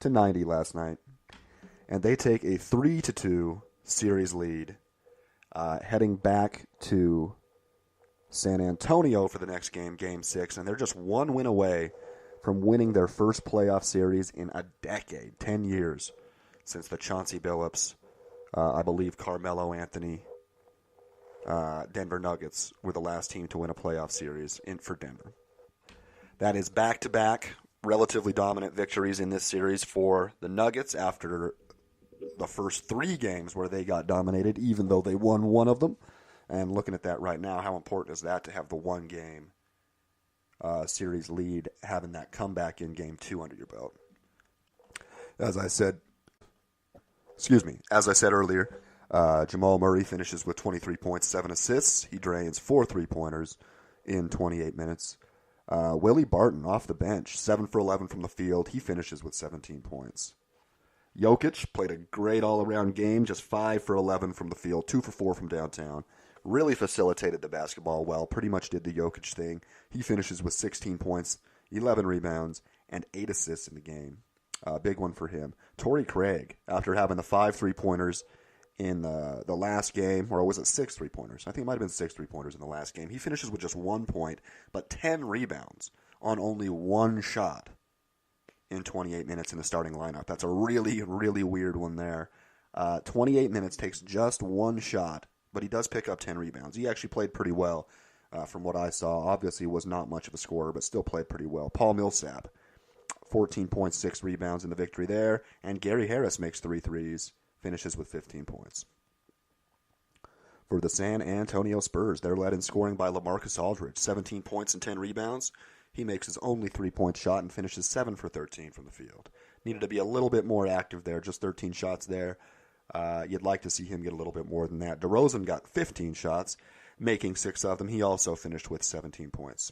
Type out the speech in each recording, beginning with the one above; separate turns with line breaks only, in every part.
90 last night, and they take a 3-2 series lead, heading back to San Antonio for the next game, Game 6, and they're just one win away from winning their first playoff series in a decade, 10 years, since the Chauncey Billups, I believe Carmelo Anthony, Denver Nuggets were the last team to win a playoff series for Denver. That is back-to-back relatively dominant victories in this series for the Nuggets after the first 3 games where they got dominated, even though they won one of them. And looking at that right now, how important is that to have the one-game series lead, having that comeback in Game 2 under your belt? As I said earlier, Jamal Murray finishes with 23 points, 7 assists. He drains 4 3-pointers in 28 minutes. Willie Barton off the bench, 7 for 11 from the field. He finishes with 17 points. Jokic played a great all-around game, just 5 for 11 from the field, 2 for 4 from downtown. Really facilitated the basketball well, pretty much did the Jokic thing. He finishes with 16 points, 11 rebounds, and 8 assists in the game. Big one for him. Torrey Craig, after having the 5 3-pointers in the last game, or was it 6 3-pointers? I think it might have been 6 3-pointers in the last game. He finishes with just 1 point, but 10 rebounds on only 1 shot in 28 minutes in the starting lineup. That's a really, really weird one there. 28 minutes, takes just 1 shot, but he does pick up 10 rebounds. He actually played pretty well from what I saw. Obviously was not much of a scorer, but still played pretty well. Paul Millsap, 14.6 rebounds in the victory there, and Gary Harris makes 3 threes, finishes with 15 points. For the San Antonio Spurs, they're led in scoring by LaMarcus Aldridge, 17 points and 10 rebounds. He makes his only 3-point shot and finishes 7 for 13 from the field. Needed to be a little bit more active there, just 13 shots there. You'd like to see him get a little bit more than that. DeRozan got 15 shots, making 6 of them. He also finished with 17 points.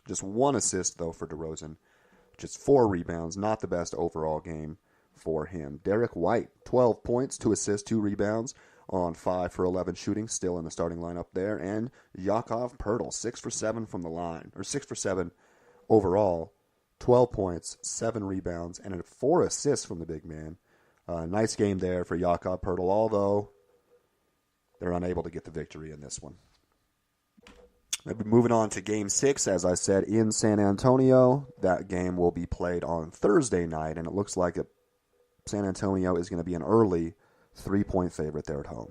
Just 1 assist, though, for DeRozan. Just 4 rebounds, not the best overall game for him. Derek White, 12 points, 2 assists, 2 rebounds on 5 for 11 shooting, still in the starting lineup there. And Jakob Poeltl, 6 for 7 from the line, or 6 for 7 overall, 12 points, 7 rebounds, and 4 assists from the big man. Nice game there for Jakob Poeltl, although they're unable to get the victory in this one. Moving on to Game 6, as I said, in San Antonio. That game will be played on Thursday night, and it looks like San Antonio is going to be an early 3-point favorite there at home.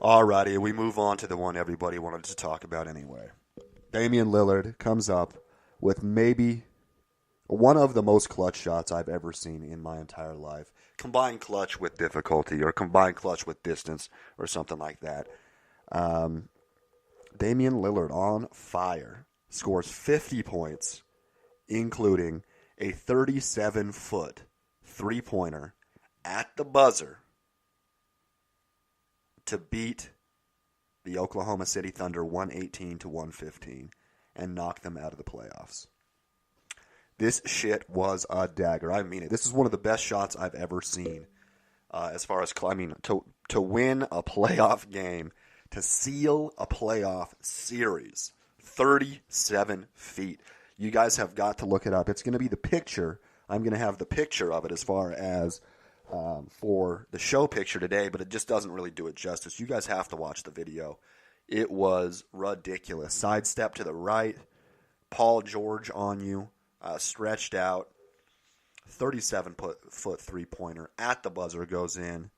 Alrighty, we move on to the one everybody wanted to talk about anyway. Damian Lillard comes up with maybe one of the most clutch shots I've ever seen in my entire life. Combine clutch with difficulty, or combine clutch with distance, or something like that. Damian Lillard on fire, scores 50 points, including a 37-foot 3-pointer at the buzzer to beat the Oklahoma City Thunder 118-115 and knock them out of the playoffs. This shit was a dagger. I mean it. This is one of the best shots I've ever seen. As far as, to win a playoff game, to seal a playoff series, 37 feet. You guys have got to look it up. It's going to be the picture. I'm going to have the picture of it as far as for the show picture today, but it just doesn't really do it justice. You guys have to watch the video. It was ridiculous. Sidestep to the right, Paul George on you, stretched out, 37-foot 3-pointer at the buzzer goes in.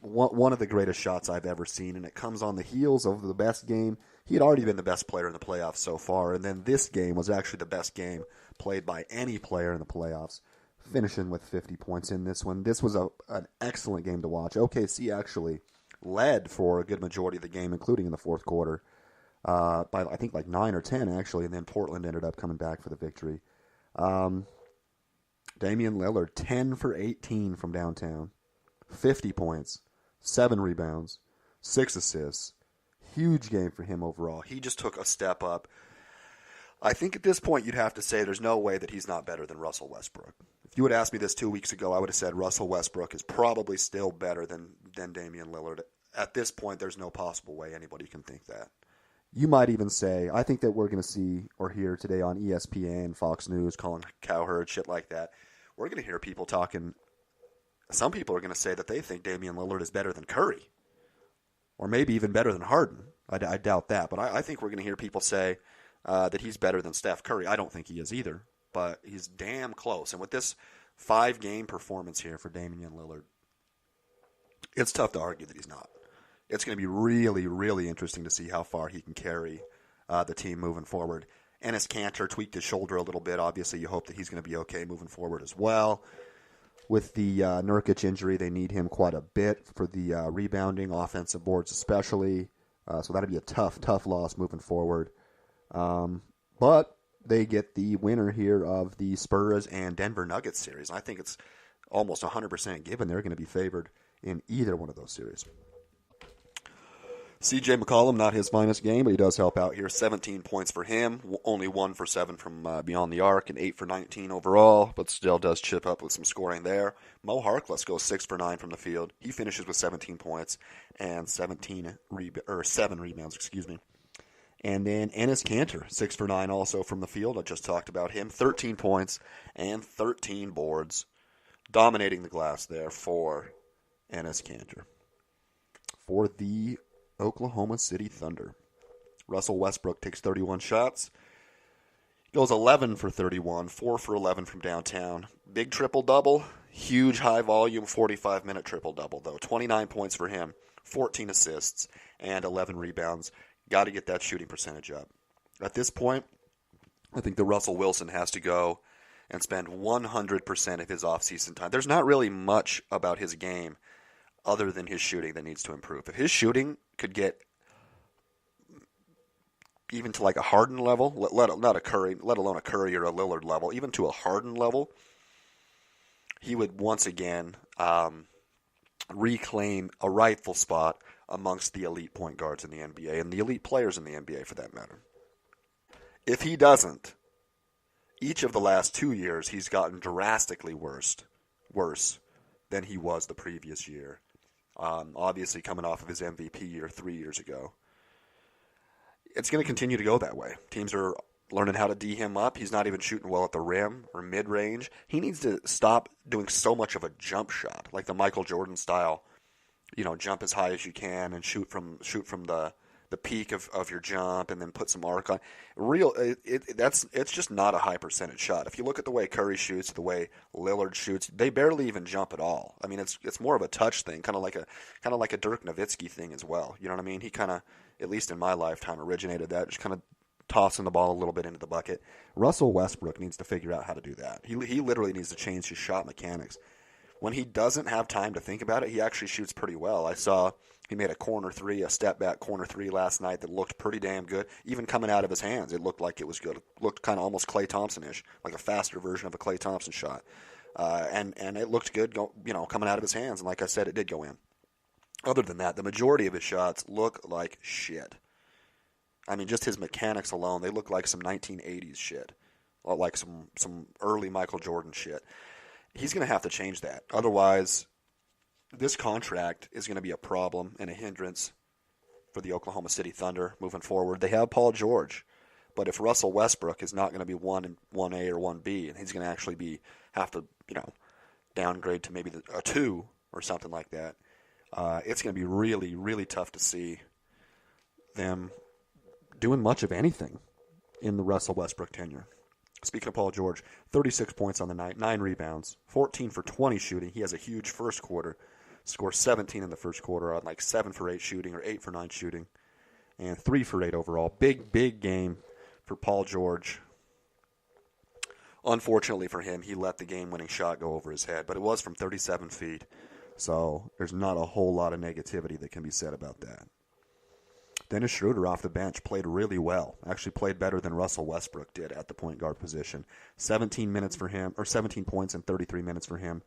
One of the greatest shots I've ever seen, and it comes on the heels of the best game. He had already been the best player in the playoffs so far, and then this game was actually the best game played by any player in the playoffs, finishing with 50 points in this one. This was an excellent game to watch. OKC actually led for a good majority of the game, including in the fourth quarter, by I think like 9 or 10 actually, and then Portland ended up coming back for the victory. Damian Lillard, 10 for 18 from downtown, 50 points, 7 rebounds, 6 assists. Huge game for him overall. He just took a step up. I think at this point you'd have to say there's no way that he's not better than Russell Westbrook. If you would ask me this 2 weeks ago, I would have said Russell Westbrook is probably still better than Damian Lillard. At this point, there's no possible way anybody can think that. You might even say, I think that we're going to see or hear today on ESPN, Fox News, Colin Cowherd, shit like that. We're going to hear people talking. Some people are going to say that they think Damian Lillard is better than Curry, or maybe even better than Harden. I doubt that, but I think we're going to hear people say that he's better than Steph Curry. I don't think he is either, but he's damn close. And with this 5-game performance here for Damian Lillard, it's tough to argue that he's not. It's going to be really, really interesting to see how far he can carry the team moving forward. Enes Kanter tweaked his shoulder a little bit. Obviously, you hope that he's going to be okay moving forward as well. With the Nurkic injury, they need him quite a bit for the rebounding, offensive boards especially. So that'll be a tough loss moving forward. But they get the winner here of the Spurs and Denver Nuggets series. I think it's almost 100% given they're going to be favored in either one of those series. C.J. McCollum, not his finest game, but he does help out here. 17 points for him, only 1 for 7 from beyond the arc, and 8 for 19 overall, but still does chip up with some scoring there. Mo Harkless goes 6 for 9 from the field. He finishes with 17 points and 7 rebounds. And then Enes Kanter, 6 for 9 also from the field. I just talked about him. 13 points and 13 boards, dominating the glass there for Enes Kanter. For the Oklahoma City Thunder, Russell Westbrook takes 31 shots, goes 11 for 31, 4 for 11 from downtown. Big triple-double, huge high-volume 45-minute triple-double, though. 29 points for him, 14 assists, and 11 rebounds. Got to get that shooting percentage up. At this point, I think the Russell Wilson has to go and spend 100% of his offseason time. There's not really much about his game other than his shooting that needs to improve. If his shooting could get even to like a Harden level, not a Curry, let alone a Curry or a Lillard level, even to a Harden level, he would once again reclaim a rightful spot amongst the elite point guards in the NBA and the elite players in the NBA for that matter. If he doesn't, each of the last 2 years he's gotten drastically worse than he was the previous year. Obviously coming off of his MVP year 3 years ago. It's going to continue to go that way. Teams are learning how to D him up. He's not even shooting well at the rim or mid-range. He needs to stop doing so much of a jump shot, like the Michael Jordan style. Jump as high as you can and shoot from the peak of your jump and then put some arc on. It's just not a high percentage shot. If you look at the way Curry shoots, the way Lillard shoots, they barely even jump at all. I mean, it's more of a touch thing, kind of like a Dirk Nowitzki thing as well. You know what I mean? He kind of, at least in my lifetime, originated that, just kind of tossing the ball a little bit into the bucket. Russell Westbrook needs to figure out how to do that. He literally needs to change his shot mechanics. When he doesn't have time to think about it, he actually shoots pretty well. I saw he made a step back corner three last night that looked pretty damn good. Even coming out of his hands, it looked like it was good. It looked kind of almost Klay Thompson-ish, like a faster version of a Klay Thompson shot. And it looked good, coming out of his hands. And like I said, it did go in. Other than that, the majority of his shots look like shit. I mean, just his mechanics alone, they look like some 1980s shit, or like some early Michael Jordan shit. He's going to have to change that. Otherwise, this contract is going to be a problem and a hindrance for the Oklahoma City Thunder moving forward. They have Paul George, but if Russell Westbrook is not going to be 1A or 1B, and he's going to actually have to downgrade to maybe a 2 or something like that, it's going to be really, really tough to see them doing much of anything in the Russell Westbrook tenure. Speaking of Paul George, 36 points on the night, 9 rebounds, 14 for 20 shooting. He has a huge first quarter. Scores 17 in the first quarter on like 7 for 8 shooting or 8 for 9 shooting. And 3 for 8 overall. Big game for Paul George. Unfortunately for him, he let the game-winning shot go over his head, but it was from 37 feet. So there's not a whole lot of negativity that can be said about that. Dennis Schroeder off the bench played really well. Actually played better than Russell Westbrook did at the point guard position. 17 points in 33 minutes for him.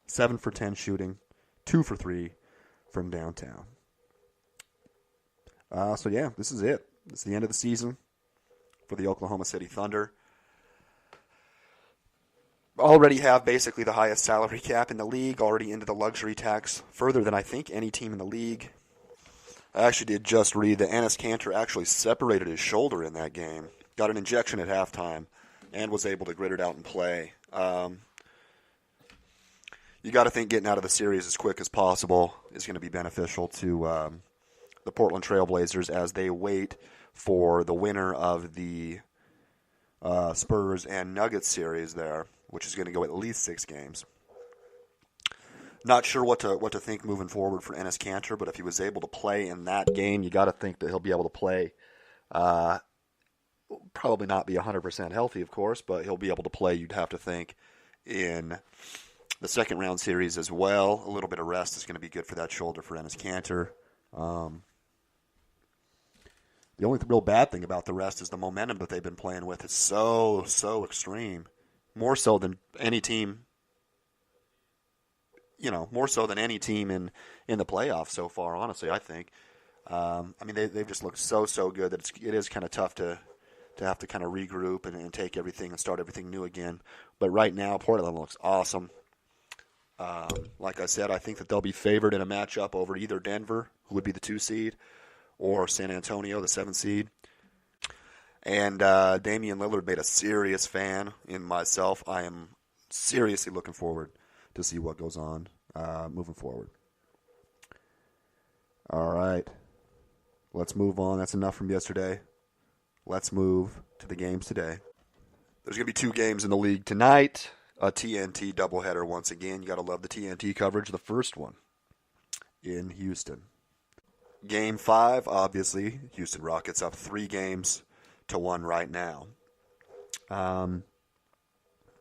7 for 10 shooting. 2 for 3 from downtown. This is it. It's the end of the season for the Oklahoma City Thunder. Already have basically the highest salary cap in the league. Already into the luxury tax further than I think any team in the league. I actually did just read that Enes Kanter actually separated his shoulder in that game, got an injection at halftime, and was able to grit it out and play. You got to think getting out of the series as quick as possible is going to be beneficial to the Portland Trail Blazers as they wait for the winner of the Spurs and Nuggets series there, which is going to go at least 6 games. Not sure what to think moving forward for Enes Kanter, but if he was able to play in that game, you got to think that he'll be able to play. Probably not be 100% healthy, of course, but he'll be able to play, you'd have to think, in the second round series as well. A little bit of rest is going to be good for that shoulder for Enes Kanter. The only real bad thing about the rest is the momentum that they've been playing with is so extreme. More so than any team, more so than any team in the playoffs so far, honestly, I think. They've just looked so good that it is kind of tough to have to kind of regroup and take everything and start everything new again. But right now, Portland looks awesome. Like I said, I think that they'll be favored in a matchup over either Denver, who would be the 2 seed, or San Antonio, the 7 seed. And Damian Lillard made a serious fan in myself. I am seriously looking forward to see what goes on moving forward. All right. Let's move on. That's enough from yesterday. Let's move to the games today. There's going to be 2 games in the league tonight. A TNT doubleheader once again. You got to love the TNT coverage. The first one in Houston. Game 5, obviously, Houston Rockets up 3-1 right now.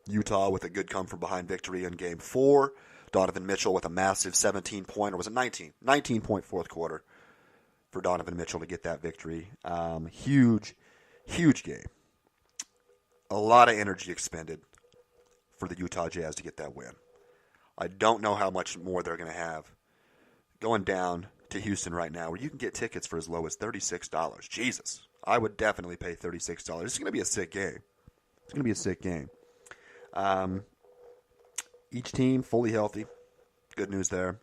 Utah with a good come-from-behind victory in Game 4. Donovan Mitchell with a massive 17-point, or was it 19? 19-point fourth quarter for Donovan Mitchell to get that victory. Huge game. A lot of energy expended for the Utah Jazz to get that win. I don't know how much more they're going to have going down to Houston right now, where you can get tickets for as low as $36. Jesus. I would definitely pay $36. It's going to be a sick game. It's going to be a sick game. Each team fully healthy. Good news there.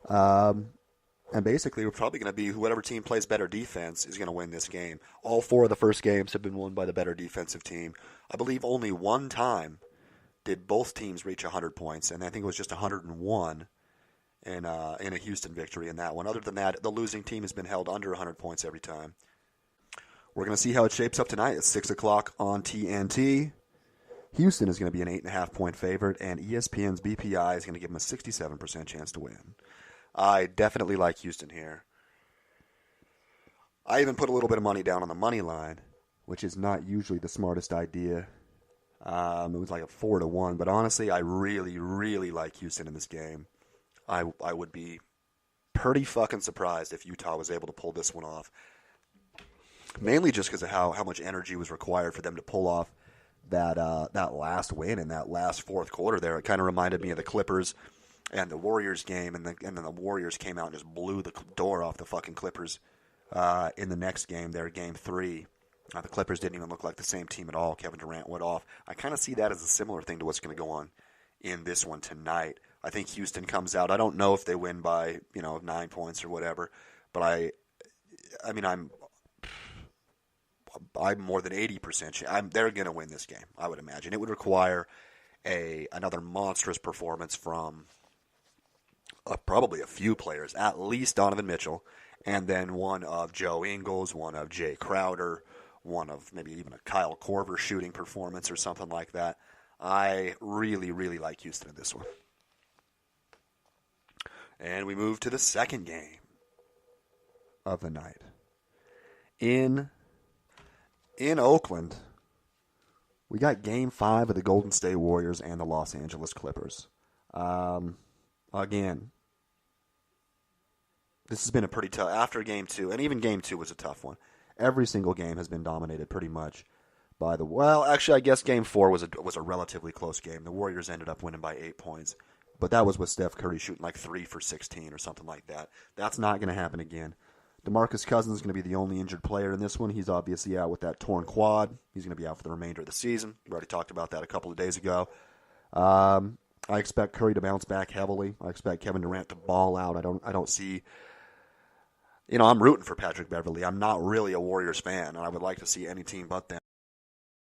And basically, we're probably going to be whoever team plays better defense is going to win this game. All 4 of the first games have been won by the better defensive team. I believe only one time did both teams reach 100 points, and I think it was just 101 in a Houston victory in that one. Other than that, the losing team has been held under 100 points every time. We're going to see how it shapes up tonight at 6 o'clock on TNT. Houston is going to be an 8.5-point favorite, and ESPN's BPI is going to give them a 67% chance to win. I definitely like Houston here. I even put a little bit of money down on the money line, which is not usually the smartest idea. It was like a 4-1, but honestly, I really like Houston in this game. I would be pretty fucking surprised if Utah was able to pull this one off. Mainly just because of how much energy was required for them to pull off that last win in that last fourth quarter there. It kind of reminded me of the Clippers and the Warriors game, and then the Warriors came out and just blew the door off the fucking Clippers in the next game there, Game 3. The Clippers didn't even look like the same team at all. Kevin Durant went off. I kind of see that as a similar thing to what's going to go on in this one tonight. I think Houston comes out. I don't know if they win by 9 points or whatever, but I'm more than 80%. They're going to win this game, I would imagine. It would require another monstrous performance from probably a few players, at least Donovan Mitchell, and then one of Joe Ingles, one of Jay Crowder, one of maybe even a Kyle Korver shooting performance or something like that. I really like Houston in this one. And we move to the second game of the night. In Oakland, we got Game 5 of the Golden State Warriors and the Los Angeles Clippers. Again, this has been a pretty tough, after Game 2, and even Game 2 was a tough one. Every single game has been dominated pretty much by I guess Game 4 was a relatively close game. The Warriors ended up winning by 8 points, but that was with Steph Curry shooting like 3 for 16 or something like that. That's not going to happen again. DeMarcus Cousins is going to be the only injured player in this one. He's obviously out with that torn quad. He's going to be out for the remainder of the season. We already talked about that a couple of days ago. I expect Curry to bounce back heavily. I expect Kevin Durant to ball out. I don't see. I'm rooting for Patrick Beverley. I'm not really a Warriors fan, and I would like to see any team but them